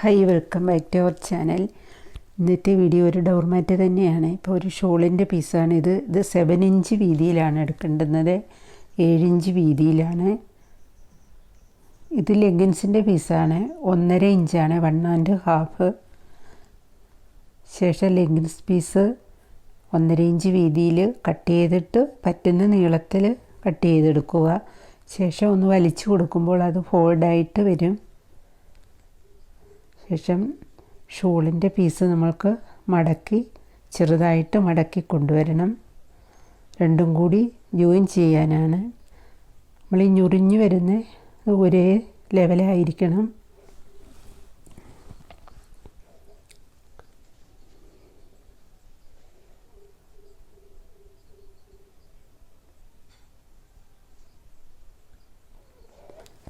Hi, welcome back to our channel. ഇന്നത്തെ video ഒരു doormat തന്നെയാണ്. ഇപ്പോൾ ഒരു ഷോളിൻ്റെ പീസാണ് ഇത്. 7 ഇഞ്ച് വീതിയിലാണ് എടുക്കേണ്ടുന്നത്, 7 ഇഞ്ച് വീതിയിലാണ്. ഇത് ലെഗിൻസിൻ്റെ പീസാണ്. 1.5 ഇഞ്ചാണ്, 1.5. ശേഷം ലെഗിൻസ് പീസ് 1.5 ഇഞ്ച് വീതിയിൽ കട്ട് ചെയ്തിട്ട് പറ്റുന്ന നീളത്തിൽ കട്ട് ചെയ്തെടുക്കുക. ശേഷം ഒന്ന് വലിച്ചു കൊടുക്കുമ്പോൾ അത് ഫോൾഡായിട്ട് വരും. ശേഷം ഷോളിൻ്റെ പീസ് നമ്മൾക്ക് മടക്കി ചെറുതായിട്ട് മടക്കി കൊണ്ടുവരണം. രണ്ടും കൂടി ജോയിൻ ചെയ്യാനാണ്. നമ്മൾ ഈ ഞൊറിഞ്ഞു വരുന്ന ഒരേ ലെവലായിരിക്കണം.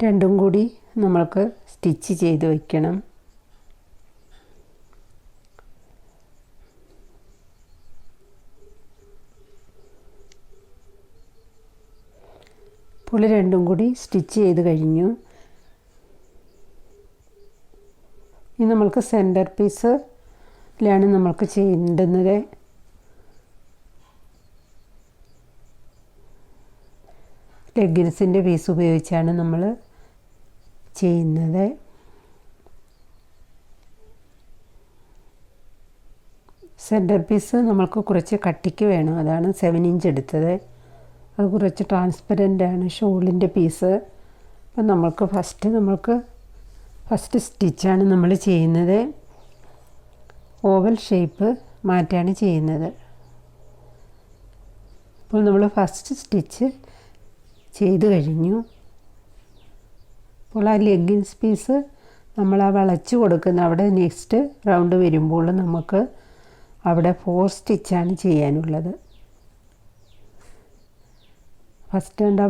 രണ്ടും കൂടി നമ്മൾക്ക് സ്റ്റിച്ച് ചെയ്ത് വയ്ക്കണം. ഇപ്പോൾ രണ്ടും കൂടി സ്റ്റിച്ച് ചെയ്ത് കഴിഞ്ഞു. ഇനി നമ്മൾക്ക് സെൻറ്റർ പീസിലാണ് നമ്മൾക്ക് ചെയ്യേണ്ടുന്നത്. ലെഗിൻസിൻ്റെ പീസ് ഉപയോഗിച്ചാണ് നമ്മൾ ചെയ്യുന്നത്. സെൻറ്റർ പീസ് നമ്മൾക്ക് കുറച്ച് കട്ടിക്ക് വേണം, അതാണ് 7 ഇഞ്ച് എടുത്തത്. അത് കുറച്ച് ട്രാൻസ്പെറൻ്റ് ആണ് ഷോളിൻ്റെ പീസ്. അപ്പം നമ്മൾക്ക് ഫസ്റ്റ് സ്റ്റിച്ചാണ് നമ്മൾ ചെയ്യുന്നത്. ഓവൽ ഷേപ്പ് മാറ്റാണ് ചെയ്യുന്നത്. അപ്പോൾ നമ്മൾ ഫസ്റ്റ് സ്റ്റിച്ച് ചെയ്ത് കഴിഞ്ഞു. അപ്പോൾ ആ ലെഗിൻസ് പീസ് നമ്മൾ ആ വളച്ച് കൊടുക്കുന്ന അവിടെ നെക്സ്റ്റ് റൗണ്ട് വരുമ്പോൾ നമുക്ക് അവിടെ 4 സ്റ്റിച്ചാണ് ചെയ്യാനുള്ളത്. ഫസ്റ്റ് എന്താ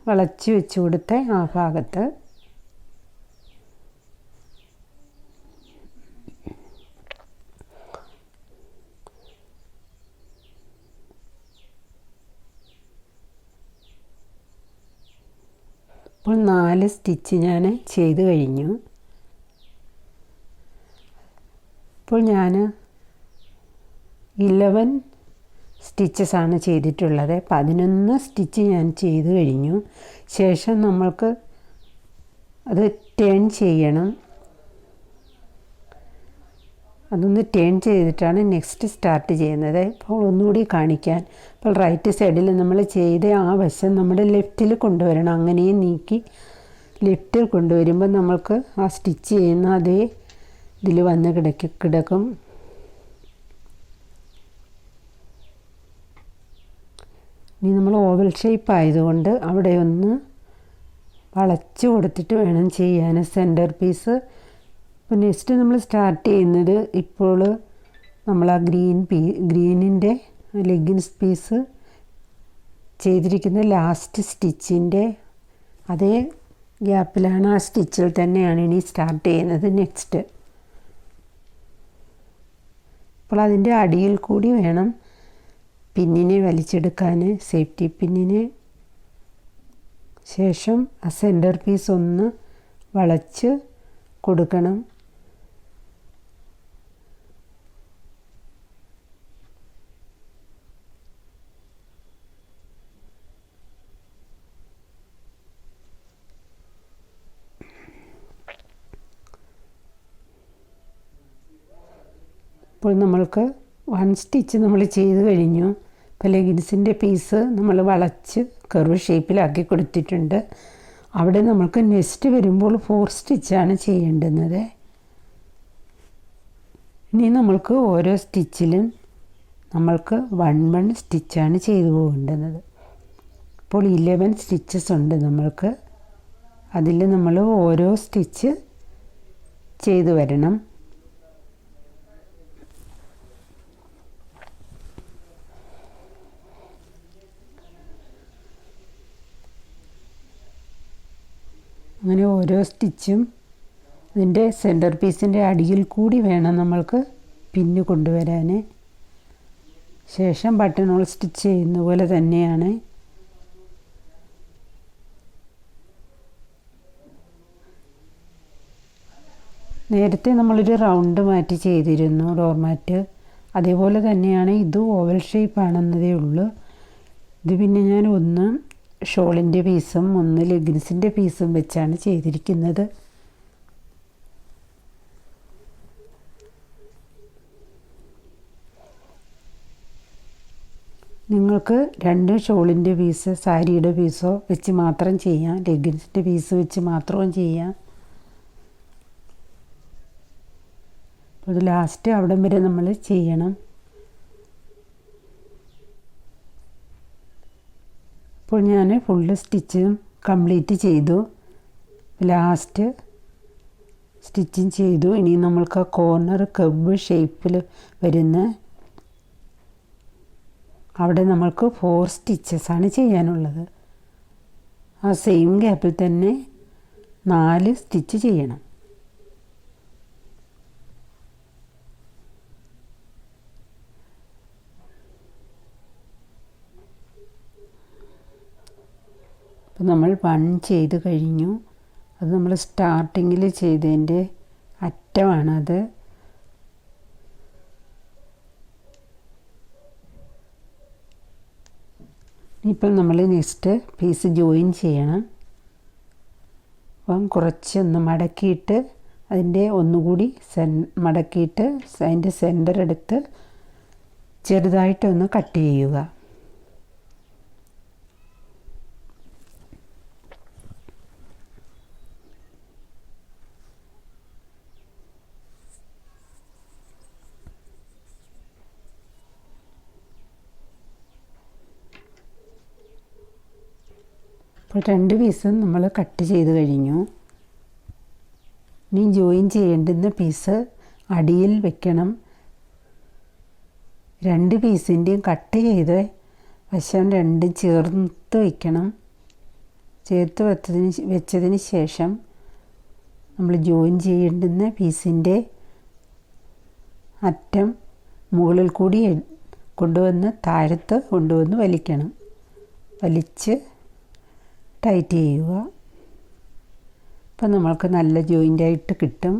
വളച്ച് വെച്ച് കൊടുത്ത ആ ഭാഗത്ത് ഇപ്പോൾ 4 സ്റ്റിച്ച് ഞാൻ ചെയ്ത് കഴിഞ്ഞു. ഇപ്പോൾ ഞാൻ 11 സ്റ്റിച്ചസാണ് ചെയ്തിട്ടുള്ളത്. 11 സ്റ്റിച്ച് ഞാൻ ചെയ്ത് കഴിഞ്ഞു. ശേഷം നമ്മൾക്ക് അത് ടേൺ ചെയ്യണം. അതൊന്ന് ടേൺ ചെയ്തിട്ടാണ് നെക്സ്റ്റ് സ്റ്റാർട്ട് ചെയ്യുന്നത്. അപ്പോൾ ഒന്നുകൂടി കാണിക്കാൻ, ഇപ്പോൾ റൈറ്റ് സൈഡിൽ നമ്മൾ ചെയ്ത ആ വശം നമ്മുടെ ലെഫ്റ്റിൽ കൊണ്ടുവരണം. അങ്ങനെയും നീക്കി ലെഫ്റ്റിൽ കൊണ്ടുവരുമ്പോൾ നമ്മൾക്ക് ആ സ്റ്റിച്ച് ചെയ്യുന്ന അതേ ഇതിൽ വന്ന് കിടക്കും. ഇനി നമ്മൾ ഓവൽ ഷേപ്പ് ആയതുകൊണ്ട് അവിടെ ഒന്ന് വളച്ച് കൊടുത്തിട്ട് വേണം ചെയ്യാൻ സെൻറ്റർ പീസ്. അപ്പോൾ നെക്സ്റ്റ് നമ്മൾ സ്റ്റാർട്ട് ചെയ്യുന്നത്, ഇപ്പോൾ നമ്മൾ ആ ഗ്രീനിൻ്റെ ലെഗിൻസ് പീസ് ചെയ്തിരിക്കുന്ന ലാസ്റ്റ് സ്റ്റിച്ചിൻ്റെ അതേ ഗ്യാപ്പിലാണ്, ആ സ്റ്റിച്ചിൽ തന്നെയാണ് ഇനി സ്റ്റാർട്ട് ചെയ്യുന്നത് നെക്സ്റ്റ്. അപ്പോൾ അതിൻ്റെ അടിയിൽ കൂടി വേണം പിന്നിനെ വലിച്ചെടുക്കാൻ, സേഫ്റ്റി പിന്നിനെ. ശേഷം ആ സെൻറ്റർ പീസ് ഒന്ന് വളച്ച് കൊടുക്കണം. ഇപ്പോൾ നമ്മൾക്ക് 1 സ്റ്റിച്ച് നമ്മൾ ചെയ്ത് കഴിഞ്ഞു. ഇപ്പോൾ ലെഗിൻസിൻ്റെ പീസ് നമ്മൾ വളച്ച് കർവ് ഷേപ്പിലാക്കി കൊടുത്തിട്ടുണ്ട്. അവിടെ നമ്മൾക്ക് നെക്സ്റ്റ് വരുമ്പോൾ 4 സ്റ്റിച്ചാണ് ചെയ്യേണ്ടുന്നത്. ഇനി നമ്മൾക്ക് ഓരോ സ്റ്റിച്ചിലും നമ്മൾക്ക് 1 സ്റ്റിച്ചാണ് ചെയ്തു പോകേണ്ടുന്നത്. ഇപ്പോൾ 11 സ്റ്റിച്ചസ് ഉണ്ട് നമ്മൾക്ക്. അതിൽ നമ്മൾ ഓരോ സ്റ്റിച്ച് ചെയ്തു വരണം. അങ്ങനെ ഓരോ സ്റ്റിച്ചും അതിൻ്റെ സെൻറ്റർ പീസിൻ്റെ അടിയിൽ കൂടി വേണം നമ്മൾക്ക് പിന്ന് കൊണ്ടുവരാൻ. ശേഷം ബട്ടൺ ഹോൾ സ്റ്റിച്ച് ചെയ്യുന്ന പോലെ തന്നെയാണ് നേരത്തെ നമ്മളൊരു റൗണ്ട് മാറ്റി ചെയ്തിരുന്നു ഡോർമാറ്റ്. അതേപോലെ തന്നെയാണ് ഇത് ഓവൽ ഷേപ്പാണെന്നതേ ഉള്ളൂ. ഇത് പിന്നെ ഞാൻ ഒന്ന് ഷോളിൻ്റെ പീസും ഒന്ന് ലെഗിൻസിൻ്റെ പീസും വെച്ചാണ് ചെയ്തിരിക്കുന്നത്. നിങ്ങൾക്ക് 2 ഷോളിൻ്റെ പീസ് സാരിയുടെ പീസോ വെച്ച് മാത്രം ചെയ്യാം, ലെഗിൻസിൻ്റെ പീസ് വെച്ച് മാത്രവും ചെയ്യാം. അപ്പോൾ ഇത് ലാസ്റ്റ് അവിടം വരെ നമ്മൾ ചെയ്യണം. അപ്പോൾ ഞാൻ ഫുള്ള് സ്റ്റിച്ചും കംപ്ലീറ്റ് ചെയ്തു. ലാസ്റ്റ് സ്റ്റിച്ചിങ് ചെയ്തു. ഇനി നമ്മൾക്ക് ആ കോർണർ കർവ് ഷേപ്പിൽ വരുന്ന അവിടെ നമ്മൾക്ക് 4 സ്റ്റിച്ചസാണ് ചെയ്യാനുള്ളത്. ആ സെയിം ഗ്യാപ്പിൽ തന്നെ 4 സ്റ്റിച്ച് ചെയ്യണം. അപ്പോൾ നമ്മൾ 1 ചെയ്ത് കഴിഞ്ഞു. അത് നമ്മൾ സ്റ്റാർട്ടിങ്ങിൽ ചെയ്തതിൻ്റെ അറ്റമാണത്. ഇപ്പം നമ്മൾ നെക്സ്റ്റ് പീസ് ജോയിൻ ചെയ്യണം. അപ്പം കുറച്ചൊന്ന് മടക്കിയിട്ട് അതിൻ്റെ ഒന്നുകൂടി മടക്കിയിട്ട് അതിൻ്റെ സെൻറ്റർ എടുത്ത് ചെറുതായിട്ടൊന്ന് കട്ട് ചെയ്യുക. അപ്പോൾ 2 പീസും നമ്മൾ കട്ട് ചെയ്ത് കഴിഞ്ഞു. ഇനി ജോയിൻ ചെയ്യേണ്ടുന്ന പീസ് അടിയിൽ വെക്കണം. 2 പീസിൻ്റെയും കട്ട് ചെയ്ത് വശം 2 ചേർത്ത് വയ്ക്കണം. ചേർത്ത് വെച്ചതിന് ശേഷം നമ്മൾ ജോയിൻ ചെയ്യേണ്ടുന്ന പീസിൻ്റെ അറ്റം മുകളിൽ കൂടി കൊണ്ടുവന്ന് താഴത്ത് കൊണ്ടുവന്ന് വലിക്കണം. വലിച്ച് ടൈറ്റ് ചെയ്യുക. അപ്പം നമ്മൾക്ക് നല്ല ജോയിൻ്റായിട്ട് കിട്ടും.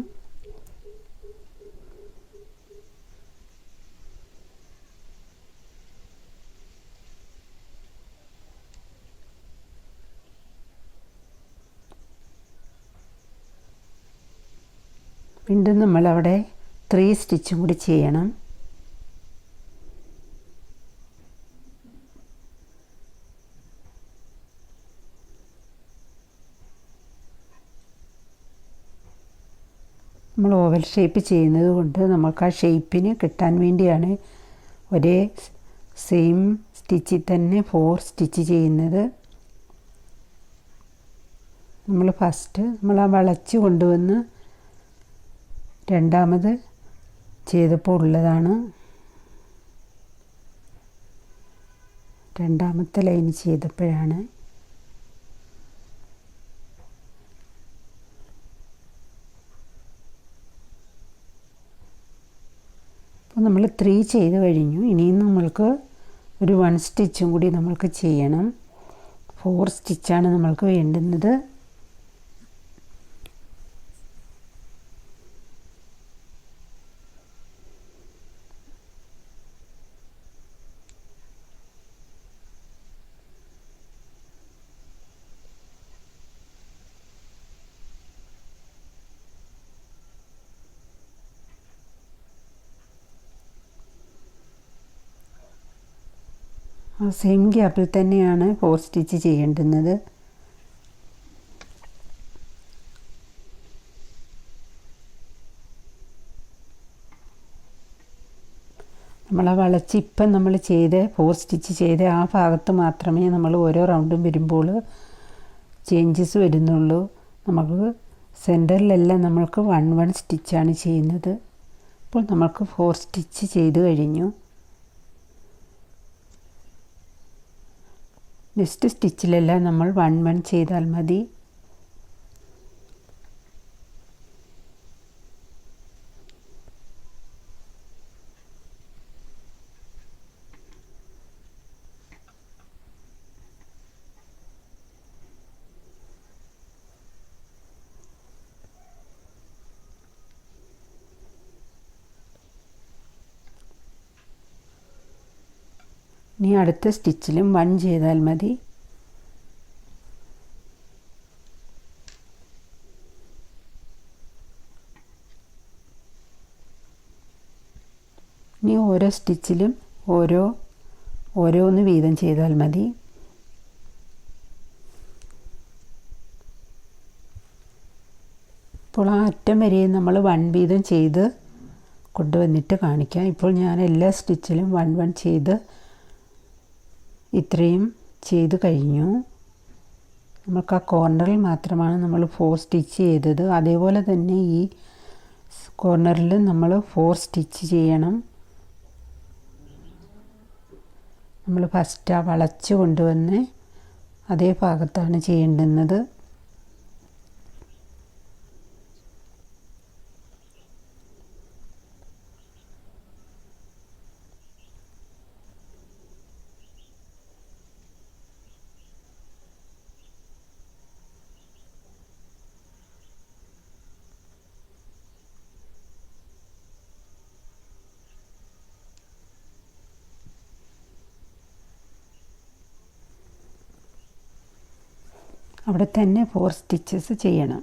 വീണ്ടും നമ്മളവിടെ 3 സ്റ്റിച്ചും കൂടി ചെയ്യണം. നമ്മൾ ഓവൽ ഷേപ്പ് ചെയ്യുന്നത് കൊണ്ട് നമുക്ക് ആ ഷേപ്പിന് കിട്ടാൻ വേണ്ടിയാണ് ഒരേ സെയിം സ്റ്റിച്ചിൽ തന്നെ 4 സ്റ്റിച്ച് ചെയ്യുന്നത്. നമ്മൾ ഫസ്റ്റ് നമ്മൾ ആ വളച്ച് കൊണ്ടുവന്ന് രണ്ടാമത് ചെയ്തപ്പോൾ ഉള്ളതാണ്. രണ്ടാമത്തെ ലൈൻ ചെയ്തപ്പോഴാണ്. അപ്പോൾ നമ്മൾ 3 ചെയ്ത് കഴിഞ്ഞു. ഇനിയും നമ്മൾക്ക് ഒരു 1 സ്റ്റിച്ചും കൂടി നമ്മൾക്ക് ചെയ്യണം. 4 സ്റ്റിച്ചാണ് നമ്മൾക്ക് വേണ്ടുന്നത്. ആ സെയിം ഗ്യാപ്പിൽ തന്നെയാണ് 4 സ്റ്റിച്ച് ചെയ്യേണ്ടുന്നത്. നമ്മൾ ആ വളച്ച് ഇപ്പം നമ്മൾ ചെയ്ത് 4 സ്റ്റിച്ച് ചെയ്ത് ആ ഭാഗത്ത് മാത്രമേ നമ്മൾ ഓരോ റൗണ്ടും വരുമ്പോൾ ചേഞ്ചസ് വരുന്നുള്ളൂ. നമുക്ക് സെൻറ്ററിലെല്ലാം നമ്മൾക്ക് 1 സ്റ്റിച്ചാണ് ചെയ്യുന്നത്. അപ്പോൾ നമ്മൾക്ക് 4 സ്റ്റിച്ച് ചെയ്ത് കഴിഞ്ഞു. നെക്സ്റ്റ് സ്റ്റിച്ചിലെല്ലാം നമ്മൾ 1 ചെയ്താൽ മതി. ഇനി അടുത്ത സ്റ്റിച്ചിലും 1 ചെയ്താൽ മതി. ഇനി ഓരോ സ്റ്റിച്ചിലും ഓരോന്ന് വീതം ചെയ്താൽ മതി. ഇപ്പോൾ ആ അറ്റം വരെയും നമ്മൾ 1 വീതം ചെയ്ത് കൊണ്ടുവന്നിട്ട് കാണിക്കാം. ഇപ്പോൾ ഞാൻ എല്ലാ സ്റ്റിച്ചിലും 1 ചെയ്ത് ഇത്രയും ചെയ്ത് കഴിഞ്ഞു. നമുക്ക് ആ കോർണറിൽ മാത്രമാണ് നമ്മൾ 4 സ്റ്റിച്ച് ചെയ്തത്. അതേപോലെ തന്നെ ഈ കോർണറിൽ നമ്മൾ 4 സ്റ്റിച്ച് ചെയ്യണം. നമ്മൾ ഫസ്റ്റ് ആ വളച്ച് കൊണ്ടുവന്ന് അതേ ഭാഗത്താണ് ചെയ്യേണ്ടുന്നത്. അവിടെ തന്നെ 4 സ്റ്റിച്ചസ് ചെയ്യണം.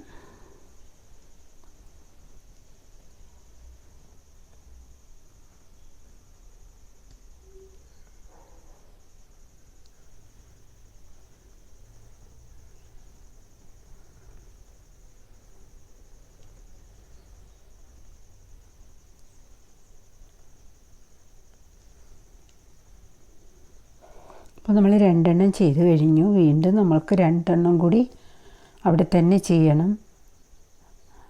അപ്പോൾ നമ്മൾ 2 ചെയ്ത് കഴിഞ്ഞു. വീണ്ടും നമ്മൾക്ക് 2 കൂടി അവിടെ തന്നെ ചെയ്യണം.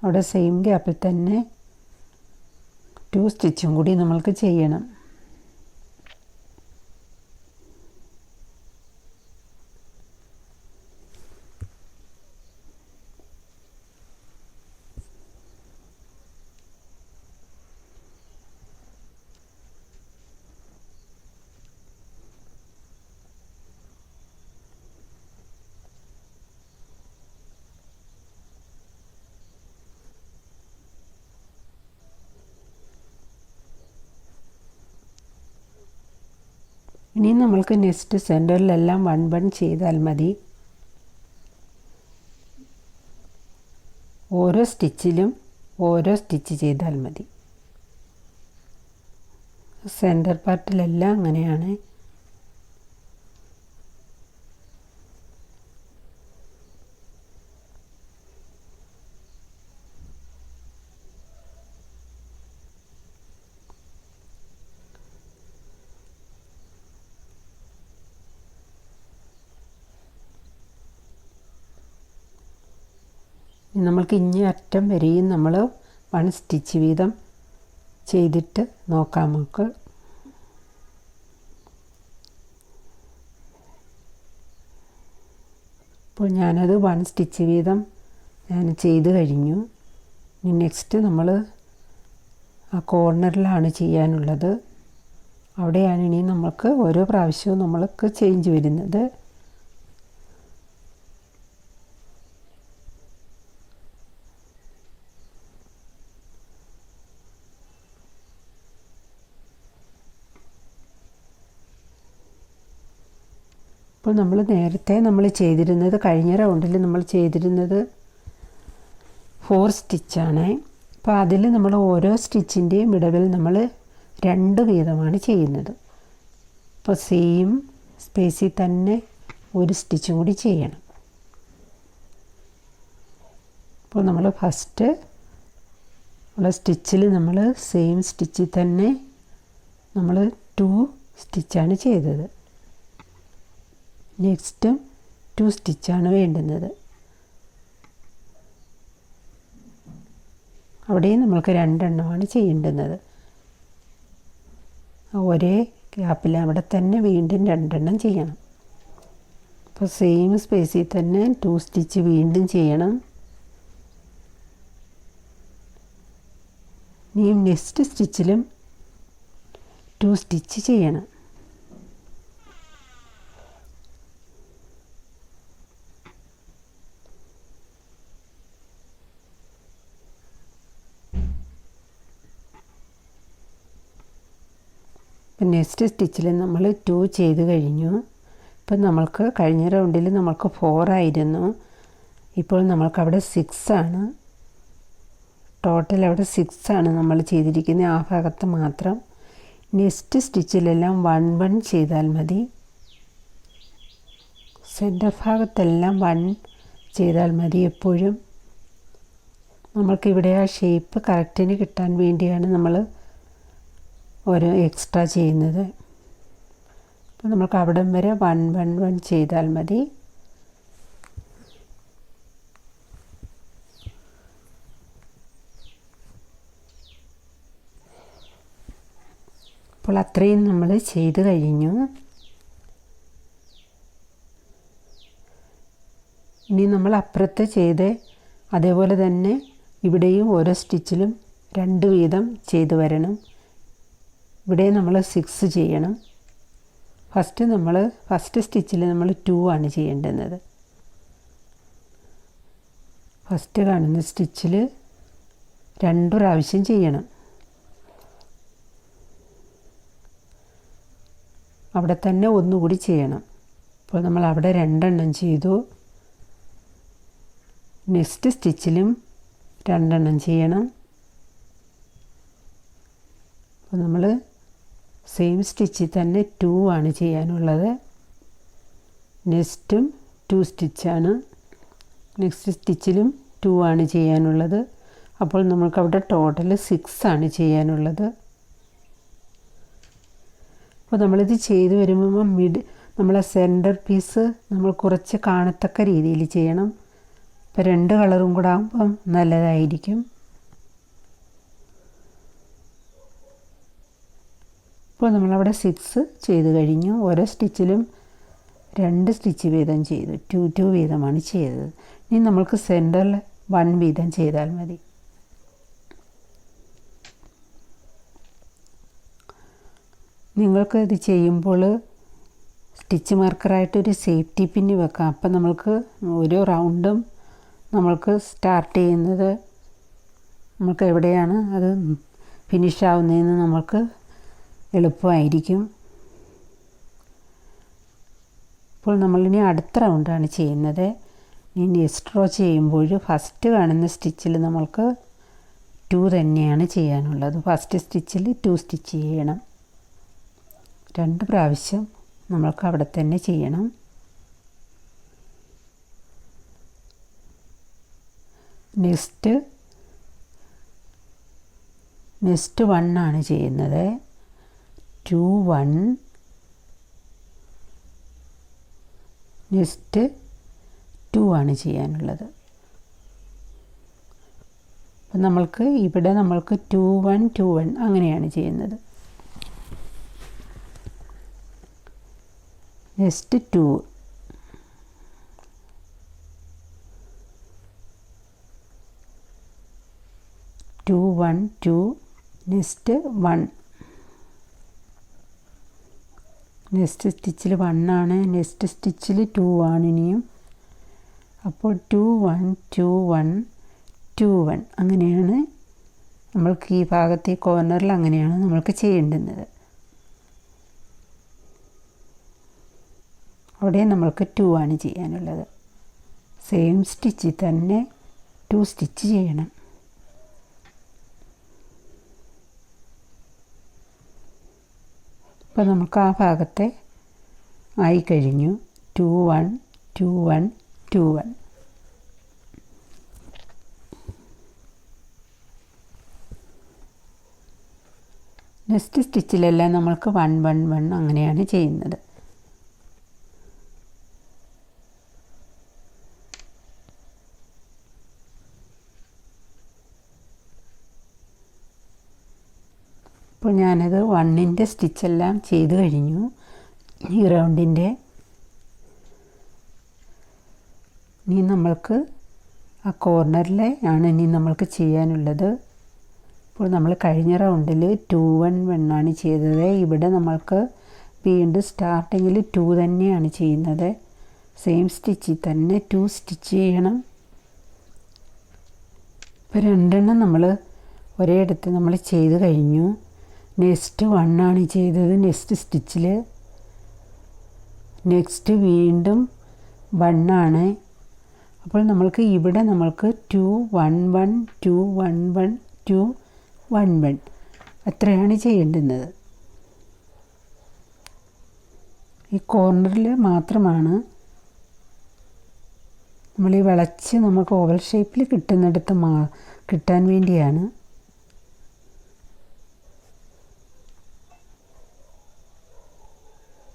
അവിടെ സെയിം ഗ്യാപ്പിൽ തന്നെ 2 സ്റ്റിച്ചും കൂടി നമ്മൾക്ക് ചെയ്യണം. ഇനി നമ്മൾക്ക് നെക്സ്റ്റ് സെൻറ്ററിലെല്ലാം 1 ചെയ്താൽ മതി. ഓരോ സ്റ്റിച്ചിലും ഓരോ സ്റ്റിച്ച് ചെയ്താൽ മതി. സെൻറ്റർ പാർട്ടിലെല്ലാം അങ്ങനെയാണ്. നമ്മൾക്ക് ഇനി അറ്റം വരെയും നമ്മൾ 1 സ്റ്റിച്ച് വീതം ചെയ്തിട്ട് നോക്കാം നമുക്ക്. അപ്പോൾ ഞാനത് 1 സ്റ്റിച്ച് വീതം ഞാൻ ചെയ്ത് കഴിഞ്ഞു. ഇനി നെക്സ്റ്റ് നമ്മൾ ആ കോർണറിലാണ് ചെയ്യാനുള്ളത്. അവിടെയാണ് ഇനി നമുക്ക് ഓരോ പ്രാവശ്യവും നമ്മൾക്ക് ചേഞ്ച് വരുന്നത്. അപ്പോൾ നമ്മൾ നേരത്തെ ചെയ്തിരുന്നത് കഴിഞ്ഞ റൗണ്ടിൽ നമ്മൾ ചെയ്തിരുന്നത് 4 സ്റ്റിച്ചാണ്. അപ്പോൾ അതിൽ നമ്മൾ ഓരോ സ്റ്റിച്ചിൻ്റെയും വിടവിൽ നമ്മൾ 2 വീതമാണ് ചെയ്യുന്നത്. അപ്പോൾ സെയിം സ്പേസിൽ തന്നെ ഒരു സ്റ്റിച്ചും കൂടി ചെയ്യണം. അപ്പോൾ നമ്മൾ ഫസ്റ്റ് ഉള്ള സ്റ്റിച്ചിൽ നമ്മൾ സെയിം സ്റ്റിച്ചിൽ തന്നെ നമ്മൾ 2 സ്റ്റിച്ചാണ് ചെയ്തത്. നെക്സ്റ്റും 2 സ്റ്റിച്ചാണ് വേണ്ടുന്നത്. അവിടെയും നമ്മൾക്ക് 2 ചെയ്യേണ്ടുന്നത്. ഒരേ ഗ്യാപ്പിൽ അവിടെ തന്നെ വീണ്ടും 2 ചെയ്യണം. അപ്പോൾ സെയിം സ്പേസിൽ തന്നെ 2 സ്റ്റിച്ച് വീണ്ടും ചെയ്യണം. ഇനിയും നെക്സ്റ്റ് സ്റ്റിച്ചിലും 2 സ്റ്റിച്ച് ചെയ്യണം. ഇപ്പം നെക്സ്റ്റ് സ്റ്റിച്ചിൽ നമ്മൾ 2 ചെയ്ത് കഴിഞ്ഞു. ഇപ്പം നമ്മൾക്ക് കഴിഞ്ഞ റൗണ്ടിൽ നമ്മൾക്ക് 4 ആയിരുന്നു. ഇപ്പോൾ നമ്മൾക്കവിടെ 6 ആണ്. ടോട്ടൽ അവിടെ 6 ആണ് നമ്മൾ ചെയ്തിരിക്കുന്നത്, ആ ഭാഗത്ത് മാത്രം. നെക്സ്റ്റ് സ്റ്റിച്ചിലെല്ലാം 1 1 ചെയ്താൽ മതി. സെൻറ്റർ ഭാഗത്തെല്ലാം 1 ചെയ്താൽ മതി. എപ്പോഴും നമ്മൾക്കിവിടെ ആ ഷേപ്പ് കറക്റ്റിന് കിട്ടാൻ വേണ്ടിയാണ് നമ്മൾ ഓരോ എക്സ്ട്രാ ചെയ്യുന്നത്. അപ്പോൾ നമുക്ക് അവിടം വരെ 1 1 1 ചെയ്താൽ മതി. അപ്പോൾ അത്രയും നമ്മൾ ചെയ്ത് കഴിഞ്ഞു. ഇനി നമ്മൾ അപ്പുറത്ത് ചെയ്ത് അതേപോലെ തന്നെ ഇവിടെയും ഓരോ സ്റ്റിച്ചിലും 2 വീതം ചെയ്ത് വരണം. ഇവിടെ നമ്മൾ 6 ചെയ്യണം. ഫസ്റ്റ് സ്റ്റിച്ചിൽ നമ്മൾ 2 ആണ് ചെയ്യേണ്ടുന്നത്. ഫസ്റ്റ് കാണുന്ന സ്റ്റിച്ചിൽ 2 പ്രാവശ്യം ചെയ്യണം. അവിടെ തന്നെ ഒന്നുകൂടി ചെയ്യണം. അപ്പോൾ നമ്മൾ അവിടെ 2 എണ്ണം ചെയ്തു. നെക്സ്റ്റ് സ്റ്റിച്ചിലും 2 എണ്ണം ചെയ്യണം. അപ്പോൾ നമ്മൾ സെയിം സ്റ്റിച്ചിൽ തന്നെ 2 ആണ് ചെയ്യാനുള്ളത്. നെക്സ്റ്റും 2 സ്റ്റിച്ചാണ്. നെക്സ്റ്റ് സ്റ്റിച്ചിലും 2 ആണ് ചെയ്യാനുള്ളത്. അപ്പോൾ നമുക്കവിടെ ടോട്ടൽ 6 ആണ് ചെയ്യാനുള്ളത്. അപ്പോൾ നമ്മളിത് ചെയ്ത് വരുമ്പോൾ നമ്മളെ സെൻറ്റർ പീസ് നമ്മൾ കുറച്ച് കാണത്തക്ക രീതിയിൽ ചെയ്യണം. ഇപ്പോൾ 2 കളറും കൂടെ ആകുമ്പം നല്ലതായിരിക്കും. ഇപ്പോൾ നമ്മളവിടെ 6 ചെയ്ത് കഴിഞ്ഞു. ഓരോ സ്റ്റിച്ചിലും 2 സ്റ്റിച്ച് വീതം ചെയ്തു. 2 2 വീതമാണ് ചെയ്തത്. ഇനി നമ്മൾക്ക് സെൻറ്ററിൽ 1 വീതം ചെയ്താൽ മതി. നിങ്ങൾക്ക് ഇത് ചെയ്യുമ്പോൾ സ്റ്റിച്ച് മാർക്കറായിട്ടൊരു സേഫ്റ്റി പിന്ന് വെക്കാം. അപ്പം നമ്മൾക്ക് ഓരോ റൗണ്ടും നമ്മൾക്ക് സ്റ്റാർട്ട് ചെയ്യുന്നത് നമുക്ക് എവിടെയാണ് അത് ഫിനിഷ് ആവുന്നതെന്ന് നമുക്ക് എളുപ്പമായിരിക്കും. ഇപ്പോൾ നമ്മളിനി അടുത്ത റൗണ്ടാണ് ചെയ്യുന്നത്. ഇനി നെക്സ്റ്റ് റോ ചെയ്യുമ്പോൾ ഫസ്റ്റ് കാണുന്ന സ്റ്റിച്ചിൽ നമ്മൾക്ക് 2 തന്നെയാണ് ചെയ്യാനുള്ളത്. ഫസ്റ്റ് സ്റ്റിച്ചിൽ 2 സ്റ്റിച്ച് ചെയ്യണം. 2 പ്രാവശ്യം നമ്മൾക്ക് അവിടെ തന്നെ ചെയ്യണം. നെക്സ്റ്റ് 1 ആണ് ചെയ്യുന്നത്. 2 1 നെക്സ്റ്റ് 2 ആണ് ചെയ്യാനുള്ളത്. അപ്പം നമ്മൾക്ക് ഇവിടെ നമ്മൾക്ക് 2 1 2 1 അങ്ങനെയാണ് ചെയ്യുന്നത്. നെക്സ്റ്റ് 2 2 1 2 നെക്സ്റ്റ് 1 നെക്സ്റ്റ് സ്റ്റിച്ചിൽ 1 ആണ്. നെക്സ്റ്റ് സ്റ്റിച്ചിൽ 2 ആണ് ഇനിയും. അപ്പോൾ 2 1 2 1 2 1 അങ്ങനെയാണ് നമ്മൾക്ക് ഈ ഭാഗത്തെ കോർണറിൽ അങ്ങനെയാണ് നമ്മൾക്ക് ചെയ്യേണ്ടുന്നത്. അവിടെ നമ്മൾക്ക് 2 ആണ് ചെയ്യാനുള്ളത്. സെയിം സ്റ്റിച്ചിൽ തന്നെ 2 സ്റ്റിച്ച് ചെയ്യണം. അപ്പോൾ നമുക്ക് ആ ഭാഗത്തെ ആയിക്കഴിഞ്ഞു. 2 1 2 1 2 1. നെക്സ്റ്റ് സ്റ്റിച്ചിലെല്ലാം നമ്മൾക്ക് 1 1 1 അങ്ങനെയാണ് ചെയ്യുന്നത്. ഇപ്പോൾ ഞാനത് 1ൻ്റെ സ്റ്റിച്ചെല്ലാം ചെയ്ത് കഴിഞ്ഞു. ഈ റൗണ്ടിൻ്റെ ഇനി നമ്മൾക്ക് ആ കോർണറിൽ ആണ് ഇനി നമ്മൾക്ക് ചെയ്യാനുള്ളത്. ഇപ്പോൾ നമ്മൾ കഴിഞ്ഞ റൗണ്ടിൽ 2 1 1 ആണ് ചെയ്തത്. ഇവിടെ നമ്മൾക്ക് വീണ്ടും സ്റ്റാർട്ടിങ്ങിൽ 2 തന്നെയാണ് ചെയ്യുന്നത്. സെയിം സ്റ്റിച്ചിൽ തന്നെ 2 സ്റ്റിച്ച് ചെയ്യണം. ഇപ്പോൾ 2 എണ്ണം നമ്മൾ ഒരേ ഇടത്ത് നമ്മൾ ചെയ്ത് കഴിഞ്ഞു. നെക്സ്റ്റ് 1 ആണ് ചെയ്തത് നെക്സ്റ്റ് സ്റ്റിച്ചിൽ. നെക്സ്റ്റ് വീണ്ടും 1 ആണ്. അപ്പോൾ നമ്മൾക്ക് ഇവിടെ നമ്മൾക്ക് 2 1 1 2 1 1 2 1 1 അത്രയാണ് ചെയ്യേണ്ടുന്നത്. ഈ കോർണറിൽ മാത്രമാണ് നമ്മൾ ഈ വളച്ച് നമുക്ക് ഓവൽ ഷേപ്പിൽ കിട്ടുന്നിടത്ത് കിട്ടാൻ വേണ്ടിയാണ്.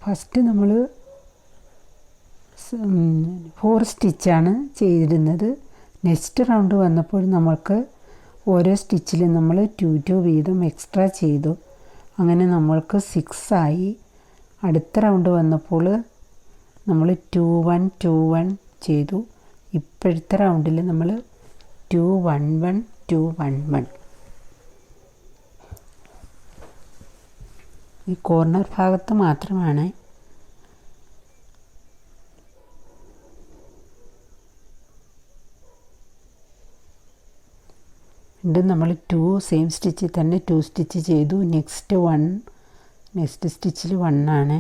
ഫസ്റ്റ് നമ്മൾ 4 സ്റ്റിച്ചാണ് ചെയ്തിരുന്നത്. നെക്സ്റ്റ് റൗണ്ട് വന്നപ്പോൾ നമ്മൾക്ക് ഓരോ സ്റ്റിച്ചിലും നമ്മൾ 2 2 വീതം എക്സ്ട്രാ ചെയ്തു. അങ്ങനെ നമ്മൾക്ക് 6 ആയി. അടുത്ത റൗണ്ട് വന്നപ്പോൾ നമ്മൾ 2 1 2 1 ചെയ്തു. ഇപ്പോഴത്തെ റൗണ്ടിൽ നമ്മൾ 2 1 1 2 1 1. ഈ കോർണർ ഭാഗത്ത് മാത്രമാണ് വീണ്ടും നമ്മൾ 2 സെയിം സ്റ്റിച്ചിൽ തന്നെ 2 സ്റ്റിച്ച് ചെയ്തു. നെക്സ്റ്റ് 1 നെക്സ്റ്റ് സ്റ്റിച്ചിൽ 1 ആണ്.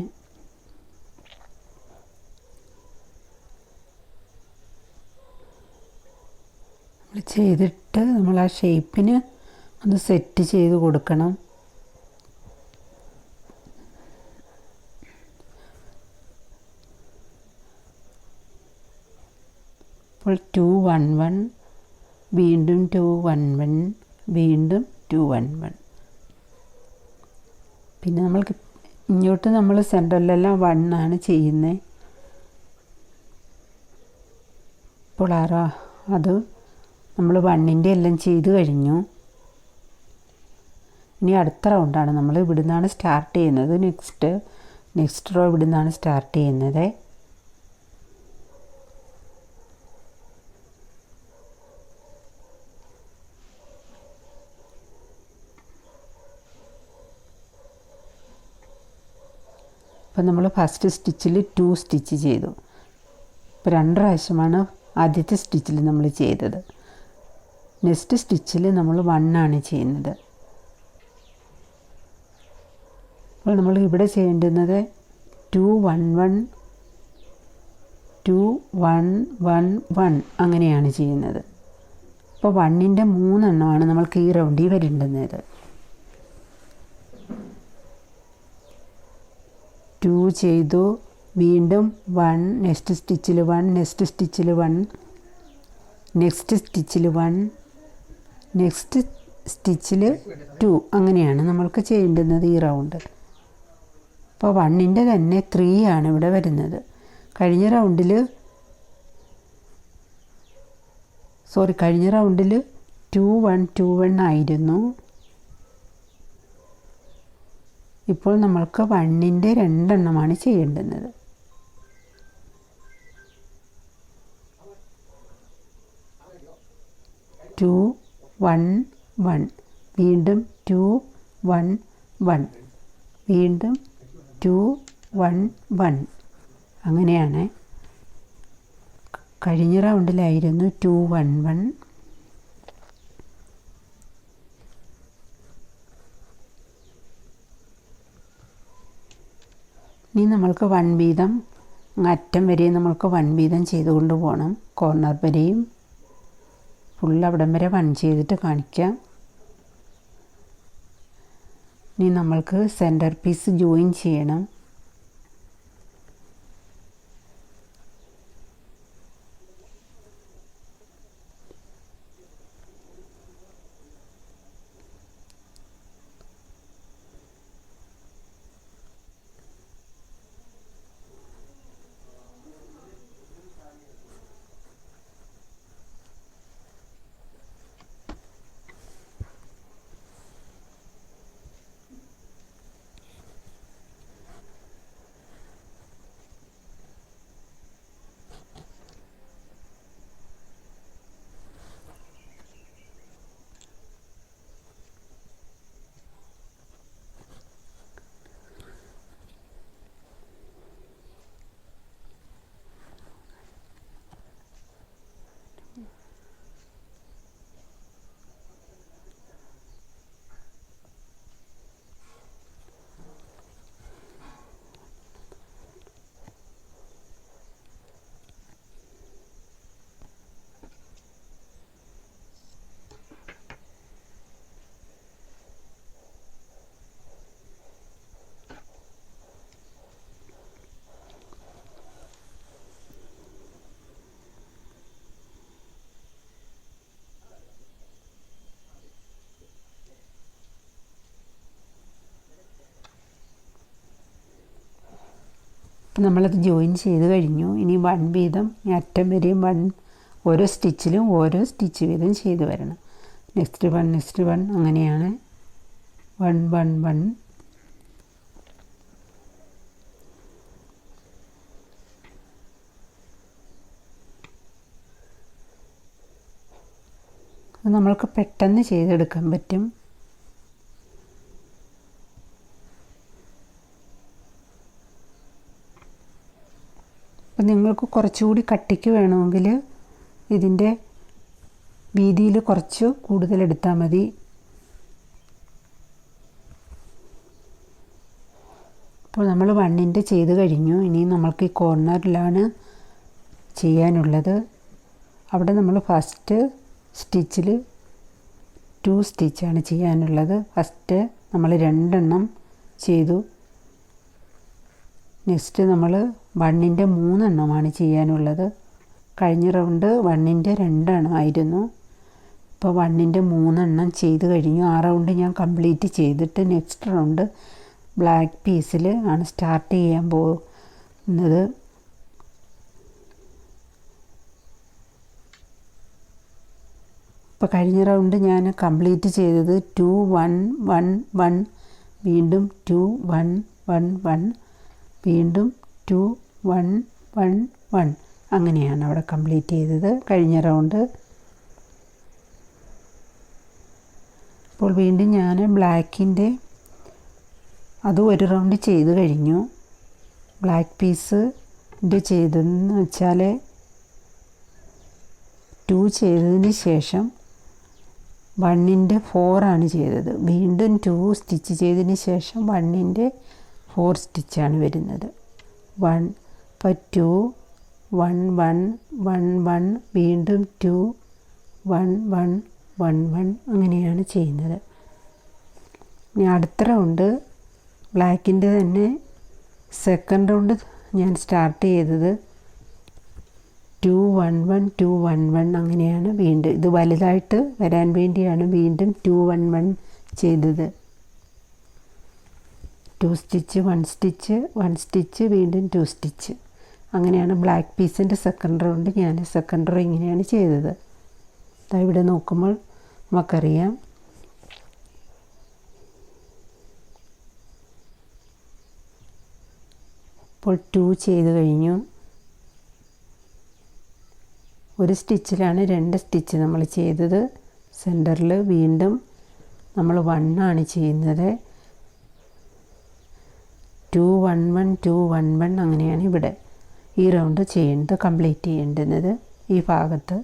നമ്മൾ ചെയ്തിട്ട് നമ്മൾ ആ ഷേപ്പിന് ഒന്ന് സെറ്റ് ചെയ്ത് കൊടുക്കണം. അപ്പോൾ 2 1 1 വീണ്ടും 2 1 1 വീണ്ടും 2 1 1. പിന്നെ നമ്മൾക്ക് ഇങ്ങോട്ട് നമ്മൾ സെൻറ്ററിലെല്ലാം 1 ആണ് ചെയ്യുന്നത്. ഇപ്പോൾ അത് നമ്മൾ 1ൻ്റെ എല്ലാം ചെയ്ത് കഴിഞ്ഞു. ഇനി അടുത്ത റൗണ്ടാണ്. നമ്മൾ ഇവിടുന്നാണ് സ്റ്റാർട്ട് ചെയ്യുന്നത്. നെക്സ്റ്റ് റോ ഇവിടുന്നാണ് സ്റ്റാർട്ട് ചെയ്യുന്നത്. അപ്പോൾ നമ്മൾ ഫസ്റ്റ് സ്റ്റിച്ചിൽ 2 സ്റ്റിച്ച് ചെയ്തു. ഇപ്പോൾ 2 പ്രാവശ്യമാണ് ആദ്യത്തെ സ്റ്റിച്ചിൽ നമ്മൾ ചെയ്തത്. നെക്സ്റ്റ് സ്റ്റിച്ചിൽ നമ്മൾ 1 ആണ് ചെയ്യുന്നത്. അപ്പോൾ നമ്മൾ ഇവിടെ ചെയ്യേണ്ടുന്നത് 2 1 1 2 1 1 1 അങ്ങനെയാണ് ചെയ്യുന്നത്. അപ്പോൾ 1ൻ്റെ 3 എണ്ണമാണ് നമ്മൾക്ക് ഈ റൗണ്ടിൽ വരേണ്ടുന്നത്. 2 ചെയ്തു. വീണ്ടും 1 നെക്സ്റ്റ് സ്റ്റിച്ചിൽ 1 നെക്സ്റ്റ് സ്റ്റിച്ചിൽ 1 നെക്സ്റ്റ് സ്റ്റിച്ചിൽ 1 നെക്സ്റ്റ് സ്റ്റിച്ചിൽ 2 അങ്ങനെയാണ് നമ്മൾക്ക് ചെയ്യേണ്ടുന്നത് ഈ റൗണ്ട്. അപ്പോൾ 1ൻ്റെ തന്നെ 3 ആണ് ഇവിടെ വരുന്നത്. കഴിഞ്ഞ റൗണ്ടിൽ 2 1 2 1 ആയിരുന്നു. ഇപ്പോൾ നമ്മൾക്ക് 1ൻ്റെ 2 എണ്ണമാണ് ചെയ്യേണ്ടുന്നത്. ടു 1 1 വീണ്ടും 2 1 1 വീണ്ടും 2 1 1 അങ്ങനെയാണ്. കഴിഞ്ഞ റൗണ്ടിലായിരുന്നു 2 1 1. ഇനി നമ്മൾക്ക് 1 വീതം അറ്റം വരെ നമ്മൾക്ക് 1 വീതം ചെയ്തുകൊണ്ട് പോകണം. കോർണർ വരെയും ഫുൾ അവിടം വരെ 1 ചെയ്തിട്ട് കാണിക്കാം. ഇനി നമ്മൾക്ക് സെൻറ്റർ പീസ് ജോയിൻ ചെയ്യണം. അപ്പോൾ നമ്മളത് ജോയിൻ ചെയ്ത് കഴിഞ്ഞു. ഇനി 1 വീതം അറ്റം വരെയും 1 ഓരോ സ്റ്റിച്ചിലും ഓരോ സ്റ്റിച്ച് വീതം ചെയ്ത് വരണം. നെക്സ്റ്റ് 1 അങ്ങനെയാണ് 1 1 1. അത് നമ്മൾക്ക് പെട്ടെന്ന് ചെയ്തെടുക്കാൻ പറ്റും. അപ്പം നിങ്ങൾക്ക് കുറച്ചുകൂടി കട്ടിക്ക് വേണമെങ്കിൽ ഇതിൻ്റെ വീതിയിൽ കുറച്ച് കൂടുതൽ എടുത്താൽ മതി. അപ്പോൾ നമ്മൾ 1ൻ്റെ ചെയ്ത് കഴിഞ്ഞു. ഇനി നമ്മൾക്ക് ഈ കോർണറിലാണ് ചെയ്യാനുള്ളത്. അവിടെ നമ്മൾ ഫസ്റ്റ് സ്റ്റിച്ചിൽ 2 സ്റ്റിച്ചാണ് ചെയ്യാനുള്ളത്. ഫസ്റ്റ് നമ്മൾ 2 എണ്ണം ചെയ്തു. നെക്സ്റ്റ് നമ്മൾ 1ൻ്റെ 3 എണ്ണമാണ് ചെയ്യാനുള്ളത്. കഴിഞ്ഞ റൗണ്ട് 1ൻ്റെ 2 എണ്ണമായിരുന്നു. ഇപ്പോൾ 1ൻ്റെ 3 എണ്ണം ചെയ്ത് കഴിഞ്ഞു. ആ റൗണ്ട് ഞാൻ കംപ്ലീറ്റ് ചെയ്തിട്ട് നെക്സ്റ്റ് റൗണ്ട് ബ്ലാക്ക് പീസിൽ ആണ് സ്റ്റാർട്ട് ചെയ്യാൻ പോകുന്നത്. ഇപ്പോൾ കഴിഞ്ഞ റൗണ്ട് ഞാൻ കംപ്ലീറ്റ് ചെയ്തത് 2 1 1 1, വീണ്ടും 2 1 1 1, വീണ്ടും 2 1 1 1. അങ്ങനെയാണ് അവിടെ കംപ്ലീറ്റ് ചെയ്തത് കഴിഞ്ഞ റൗണ്ട്. അപ്പോൾ വീണ്ടും ഞാൻ ബ്ലാക്കിൻ്റെ അത് ഒരു റൗണ്ട് ചെയ്ത് കഴിഞ്ഞു. ബ്ലാക്ക് പീസിൻ്റെ ചെയ്തതെന്ന് വെച്ചാൽ 2 ചെയ്തതിന് ശേഷം 1ൻ്റെ 4 ആണ് ചെയ്തത്. വീണ്ടും 2 സ്റ്റിച്ച് ചെയ്തതിന് ശേഷം 1ൻ്റെ 4 സ്റ്റിച്ചാണ് വരുന്നത്. 1 ഇപ്പോൾ 2 1 1 1 1, വീണ്ടും 2 1 1 1 1 അങ്ങനെയാണ് ചെയ്യുന്നത്. ഇനി അടുത്ത റൗണ്ട് ബ്ലാക്കിൻ്റെ തന്നെ സെക്കൻഡ് റൗണ്ട് ഞാൻ സ്റ്റാർട്ട് ചെയ്തത് 2 1 1 2 1 1 അങ്ങനെയാണ്. വീണ്ടും ഇത് വലുതായിട്ട് വരാൻ വേണ്ടിയാണ് വീണ്ടും 2 1 1 ചെയ്തത്. 2 സ്റ്റിച്ച് 1 സ്റ്റിച്ച് 1 സ്റ്റിച്ച് വീണ്ടും 2 സ്റ്റിച്ച് അങ്ങനെയാണ് ബ്ലാക്ക് പീസിൻ്റെ സെക്കൻഡ് റൗണ്ട് ഞാൻ സെക്കൻഡ് റോ ഇങ്ങനെയാണ് ചെയ്തത്. ഇവിടെ നോക്കുമ്പോൾ നമുക്കറിയാം. ഇപ്പോൾ 2 ചെയ്ത് കഴിഞ്ഞു. ഒരു സ്റ്റിച്ചിലാണ് 2 സ്റ്റിച്ച് നമ്മൾ ചെയ്തത്. സെൻറ്ററിൽ വീണ്ടും നമ്മൾ 1 ആണ് ചെയ്യുന്നത്. 2 1 1 2 1 1 അങ്ങനെയാണ് ഇവിടെ ഈ റൗണ്ട് ചെയ്യേണ്ടത്, കംപ്ലീറ്റ് ചെയ്യേണ്ടുന്നത് ഈ ഭാഗത്ത്.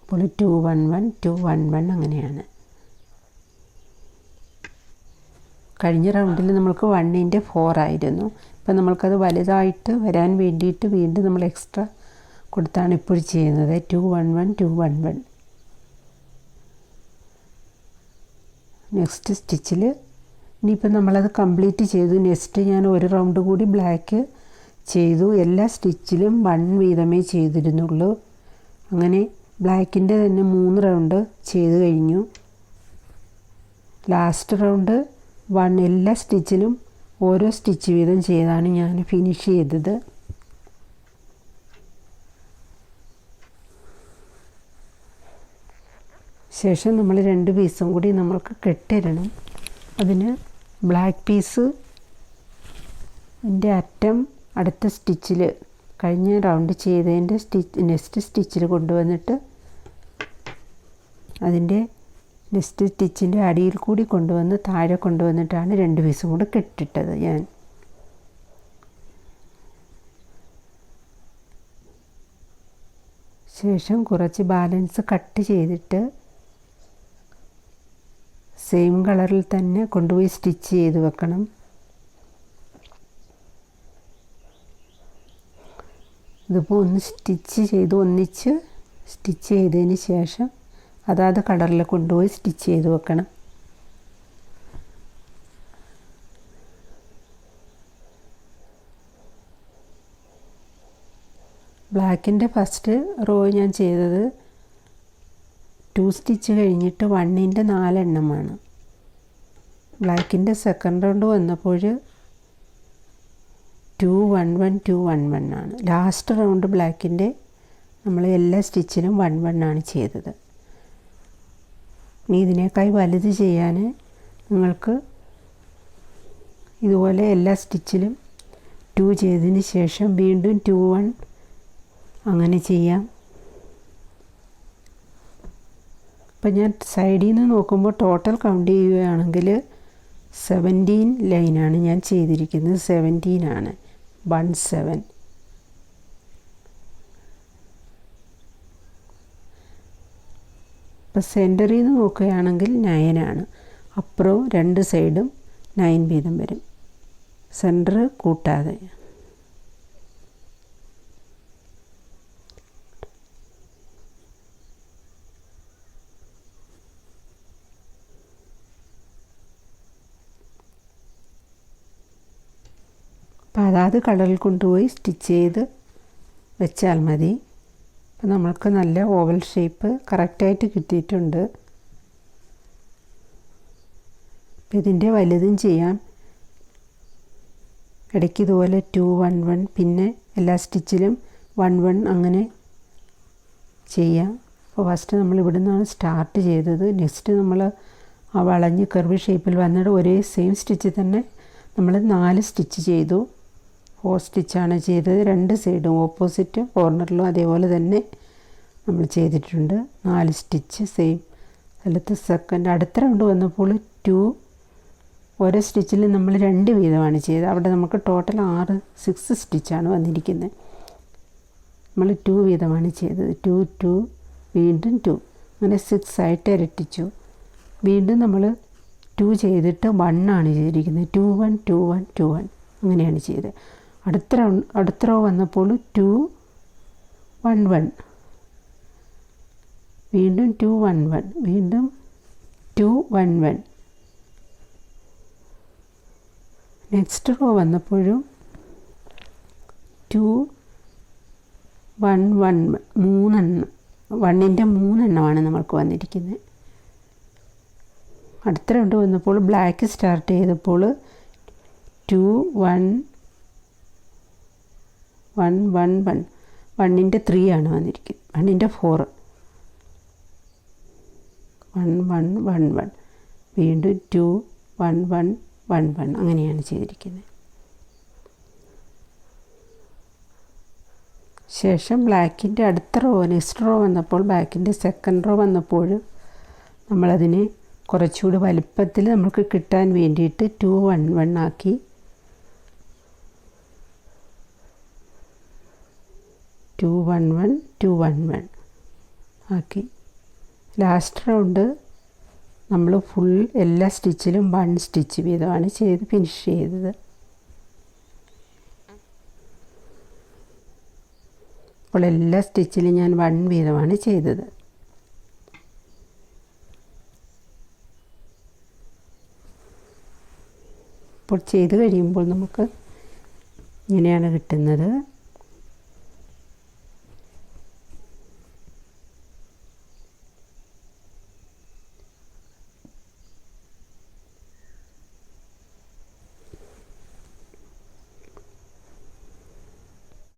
അപ്പോൾ 2 1 1 2 1 1 അങ്ങനെയാണ്. കഴിഞ്ഞ റൗണ്ടിൽ നമ്മൾക്ക് 1ൻ്റെ 4 ആയിരുന്നു. ഇപ്പം നമ്മൾക്കത് വലുതായിട്ട് വരാൻ വേണ്ടിയിട്ട് വീണ്ടും നമ്മൾ എക്സ്ട്രാ കൊടുത്താണ് ഇപ്പോൾ ചെയ്യുന്നത്. 2 1 1 2 1 1. നെക്സ്റ്റ് സ്റ്റിച്ചിൽ ഇനിയിപ്പോൾ നമ്മളത് കംപ്ലീറ്റ് ചെയ്തു. നെക്സ്റ്റ് ഞാൻ ഒരു റൗണ്ട് കൂടി ബ്ലാക്ക് ചെയ്തു. എല്ലാ സ്റ്റിച്ചിലും 1 വീതമേ ചെയ്തിരുന്നുള്ളൂ. അങ്ങനെ ബ്ലാക്കിൻ്റെ തന്നെ 3 റൗണ്ട് ചെയ്ത് കഴിഞ്ഞു. ലാസ്റ്റ് റൗണ്ട് 1 എല്ലാ സ്റ്റിച്ചിലും ഓരോ സ്റ്റിച്ച് വീതം ചെയ്താണ് ഞാൻ ഫിനിഷ് ചെയ്തത്. ശേഷം നമ്മൾ 2 പീസും കൂടി നമ്മൾക്ക് കെട്ടിടണം. അതിന് ബ്ലാക്ക് പീസ് അറ്റം അടുത്ത സ്റ്റിച്ചിൽ കഴിഞ്ഞ റൗണ്ട് ചെയ്തതിൻ്റെ നെക്സ്റ്റ് സ്റ്റിച്ചിൽ കൊണ്ടുവന്നിട്ട് അതിൻ്റെ നെക്സ്റ്റ് സ്റ്റിച്ചിൻ്റെ അടിയിൽ കൂടി കൊണ്ടുവന്ന് താഴെ കൊണ്ടുവന്നിട്ടാണ് 2 പീസും കൂടെ കെട്ടിട്ടത് ഞാൻ. ശേഷം കുറച്ച് ബാലൻസ് കട്ട് ചെയ്തിട്ട് സെയിം കളറിൽ തന്നെ കൊണ്ടുപോയി സ്റ്റിച്ച് ചെയ്ത് വെക്കണം. ഇതിപ്പോൾ ഒന്ന് സ്റ്റിച്ച് ചെയ്ത് ഒന്നിച്ച് സ്റ്റിച്ച് ചെയ്തതിന് ശേഷം അതാത് കളറിൽ കൊണ്ടുപോയി സ്റ്റിച്ച് ചെയ്ത് വെക്കണം. ബ്ലാക്കിൻ്റെ ഫസ്റ്റ് റോ ഞാൻ ചെയ്തത് 2 സ്റ്റിച്ച് കഴിഞ്ഞിട്ട് 1ൻ്റെ 4 എണ്ണമാണ്. ബ്ലാക്കിൻ്റെ സെക്കൻഡ് റൗണ്ട് വന്നപ്പോൾ 2 1 1 2 1 1 ആണ്. ലാസ്റ്റ് റൗണ്ട് ബ്ലാക്കിൻ്റെ നമ്മൾ എല്ലാ സ്റ്റിച്ചിലും 1 1 ആണ് ചെയ്തത്. ഇനി ഇതിനേക്കാൾ വലുത് ചെയ്യാൻ നിങ്ങൾക്ക് ഇതുപോലെ എല്ലാ സ്റ്റിച്ചിലും 2 ചെയ്തതിന് ശേഷം വീണ്ടും 2 1 അങ്ങനെ ചെയ്യാം. അപ്പം ഞാൻ സൈഡിൽ നിന്ന് നോക്കുമ്പോൾ ടോട്ടൽ കൗണ്ട് ചെയ്യുകയാണെങ്കിൽ 17 ലൈനാണ് ഞാൻ ചെയ്തിരിക്കുന്നത്. 17 ആണ്, 1 7. ഇപ്പോൾ സെൻറ്ററിൽ നിന്ന് നോക്കുകയാണെങ്കിൽ 9 ആണ്. അപ്പുറവും 2 സൈഡും 9 വീതം വരും, സെൻറ്റർ കൂട്ടാതെ. അപ്പോൾ അതാത് കളറിൽ കൊണ്ടുപോയി സ്റ്റിച്ച് ചെയ്ത് വെച്ചാൽ മതി. അപ്പോൾ നമ്മൾക്ക് നല്ല ഓവൽ ഷേപ്പ് കറക്റ്റായിട്ട് കിട്ടിയിട്ടുണ്ട്. അപ്പോൾ ഇതിൻ്റെ വലുതും ചെയ്യാം. ഇടയ്ക്ക് ഇതുപോലെ 2 1 1 പിന്നെ എല്ലാ സ്റ്റിച്ചിലും 1 1 അങ്ങനെ ചെയ്യാം. അപ്പോൾ ഫസ്റ്റ് നമ്മൾ ഇവിടെ നിന്നാണ് സ്റ്റാർട്ട് ചെയ്തത്. നെക്സ്റ്റ് നമ്മൾ ആ വളഞ്ഞ് കർവ് ഷേപ്പിൽ വന്നിട്ട് ഒരേ സെയിം സ്റ്റിച്ച് തന്നെ നമ്മൾ 4 സ്റ്റിച്ച് ചെയ്തു. 4 സ്റ്റിച്ചാണ് ചെയ്തത്. 2 സൈഡും ഓപ്പോസിറ്റ് കോർണറിലും അതേപോലെ തന്നെ നമ്മൾ ചെയ്തിട്ടുണ്ട്. 4 സ്റ്റിച്ച് സെയിം സ്ഥലത്ത്. സെക്കൻഡ് അടുത്ത റൗണ്ട് വന്നപ്പോൾ 2 ഓരോ സ്റ്റിച്ചിൽ നമ്മൾ 2 വീതമാണ് ചെയ്തത്. അവിടെ നമുക്ക് ടോട്ടൽ 6 സ്റ്റിച്ചാണ് വന്നിരിക്കുന്നത്. നമ്മൾ 2 വീതമാണ് ചെയ്തത്. 2 2 വീണ്ടും 2 അങ്ങനെ 6 ആയിട്ട് ഇരട്ടിച്ചു. വീണ്ടും നമ്മൾ 2 ചെയ്തിട്ട് 1 ആണ് ചെയ്തിരിക്കുന്നത്. 2 1 2 1 2 1 അങ്ങനെയാണ് ചെയ്തത്. അടുത്ത റോ വന്നപ്പോൾ 2 1 1 വീണ്ടും 2 1 1 വീണ്ടും 2 1 1. നെക്സ്റ്റ് റോ വന്നപ്പോഴും 2 1 1 3 എണ്ണം, 1ൻ്റെ 3 എണ്ണമാണ് നമ്മൾക്ക് വന്നിരിക്കുന്നത്. അടുത്ത റൗണ്ട് വന്നപ്പോൾ ബ്ലാക്ക് സ്റ്റാർട്ട് ചെയ്തപ്പോൾ 2 1 1 1 1 1ൻ്റെ 3 ആണ് വന്നിരിക്കുന്നത്. 1ൻ്റെ 4 1 1 1 1 വീണ്ടും 2 1 1 1 1 അങ്ങനെയാണ് ചെയ്തിരിക്കുന്നത്. ശേഷം ബ്ലാക്കിൻ്റെ അടുത്ത റോ നെക്സ്റ്റ് റോ വന്നപ്പോൾ ബ്ലാക്കിൻ്റെ സെക്കൻഡ് റോ വന്നപ്പോൾ നമ്മളതിനെ കുറച്ചുകൂടി വലിപ്പത്തിൽ നമുക്ക് കിട്ടാൻ വേണ്ടിയിട്ട് 2 1 1 ആക്കി. 2 1 1 2 1 1 ആക്കി. ലാസ്റ്റ് റൗണ്ട് നമ്മൾ ഫുൾ എല്ലാ സ്റ്റിച്ചിലും 1 സ്റ്റിച്ച് വീതമാണ് ചെയ്ത് ഫിനിഷ് ചെയ്തത്. അപ്പോൾ എല്ലാ സ്റ്റിച്ചിലും ഞാൻ 1 വീതമാണ് ചെയ്തത്. അപ്പോൾ ചെയ്ത് കഴിയുമ്പോൾ നമുക്ക് ഇങ്ങനെയാണ് കിട്ടുന്നത്.